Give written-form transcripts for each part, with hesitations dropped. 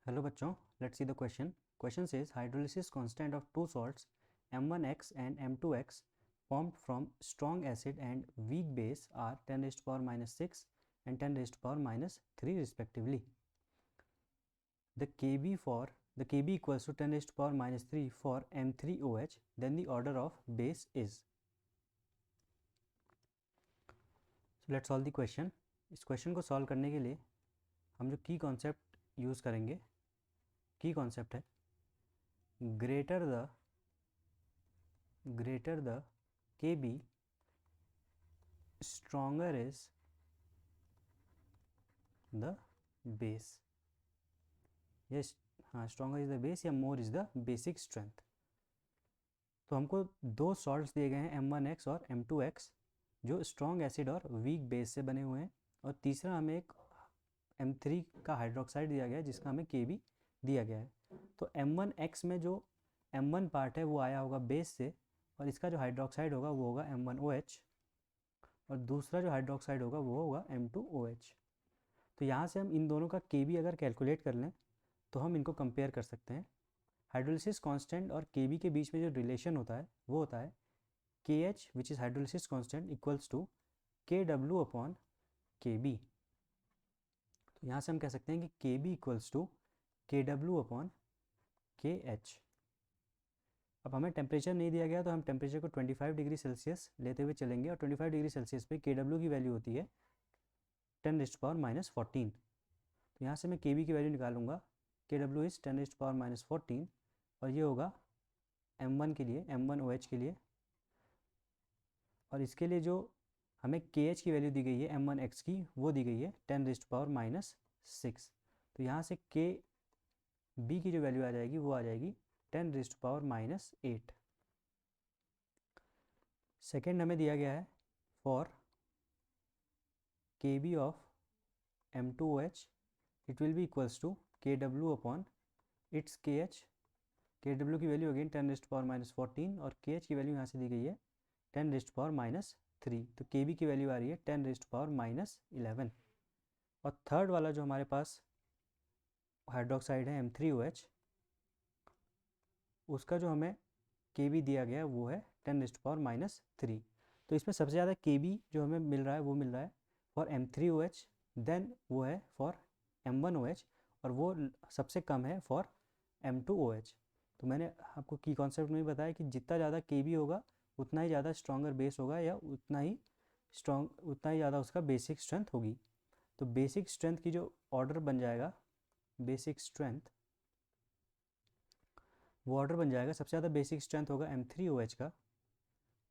Hello बच्चों, let's see the question. Question says hydrolysis constant of two salts M1X and M2X formed from strong acid and weak base are 10 raised to power minus 6 and 10 raised to power minus 3 respectively. The Kb equals to 10 raised to power minus 3 for M3OH, then the order of base is. So let's solve the question. इस question को solve करने के लिए हम जो की concept use करेंगे, की कॉन्सेप्ट है greater the Kb, stronger is the base. yes, हाँ, stronger is the base या more is the basic strength. तो हमको दो सॉल्ट्स दिए गए हैं M1X और M2X जो स्ट्रॉन्ग एसिड और वीक बेस से बने हुए हैं, और तीसरा हमें एक M3 का हाइड्रोक्साइड दिया गया है जिसका हमें Kb दिया गया है. तो M1X में जो M1 पार्ट है वो आया होगा बेस से, और इसका जो हाइड्रोक्साइड होगा वो होगा M1OH, और दूसरा जो हाइड्रोक्साइड होगा वो होगा M2OH. तो यहाँ से हम इन दोनों का Kb अगर कैलकुलेट कर लें तो हम इनको कंपेयर कर सकते हैं. हाइड्रोलिसिस कांस्टेंट और Kb के बीच में जो रिलेशन होता है वो होता है KH which is hydrolysis constant equals to KW upon Kb. तो यहाँ से हम कह सकते हैं कि Kb equals to KW upon KH. अब हमें टेम्परेचर नहीं दिया गया तो हम टेम्परेचर को 25 डिग्री सेल्सियस लेते हुए चलेंगे, और 25 डिग्री सेल्सियस पे KW की वैल्यू होती है 10 रेज़्ड टू पावर माइनस 14. तो यहाँ से मैं Kb की वैल्यू निकालूंगा. KW is 10 raised to power minus 14, और ये होगा M1 के लिए, M1OH के लिए. और इसके लिए जो हमें KH की वैल्यू दी गई है M1X की, वो दी गई है 10 रेज़्ड टू पावर माइनस 6. तो यहाँ से Kb की जो वैल्यू आ जाएगी वो आ जाएगी 10 raised to power minus 8. Second हमें दिया गया है for Kb of M2OH, it will be equals to KW upon its KH. KW की value again 10 raised to power minus 14, और KH की वैल्यू यहाँ से दी गई है 10 रेज़्ड टू पावर माइनस 3. तो Kb की वैल्यू आ रही है 10 रेज़्ड टू पावर माइनस 11. और थर्ड वाला जो हमारे पास हाइड्रोक्साइड है M3OH, उसका जो हमें Kb दिया गया है वो है 10 रेज़्ड टू पावर माइनस 3. तो इसमें सबसे ज़्यादा Kb जो हमें मिल रहा है वो मिल रहा है फॉर M3OH, देन वो है फॉर M1OH, और वो सबसे कम है फॉर M2OH. तो मैंने आपको की कॉन्सेप्ट में बताया कि जितना ज़्यादा Kb होगा उतना ही ज़्यादा स्ट्रॉन्गर बेस होगा, या उतना ही ज़्यादा उसका बेसिक स्ट्रेंथ होगी. तो बेसिक स्ट्रेंथ की जो ऑर्डर बन जाएगा, बेसिक स्ट्रेंथ वो ऑर्डर बन जाएगा, सबसे ज़्यादा बेसिक स्ट्रेंथ होगा M3OH का,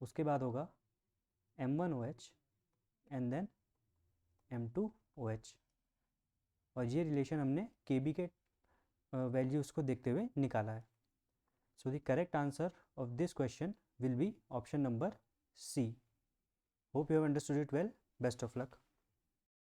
उसके बाद होगा M1OH, एंड देन M2OH. और ये रिलेशन हमने Kb के वैल्यूज़ को देखते हुए निकाला है. So the correct answer of this question will be option number C. Hope you have understood it well. Best of luck.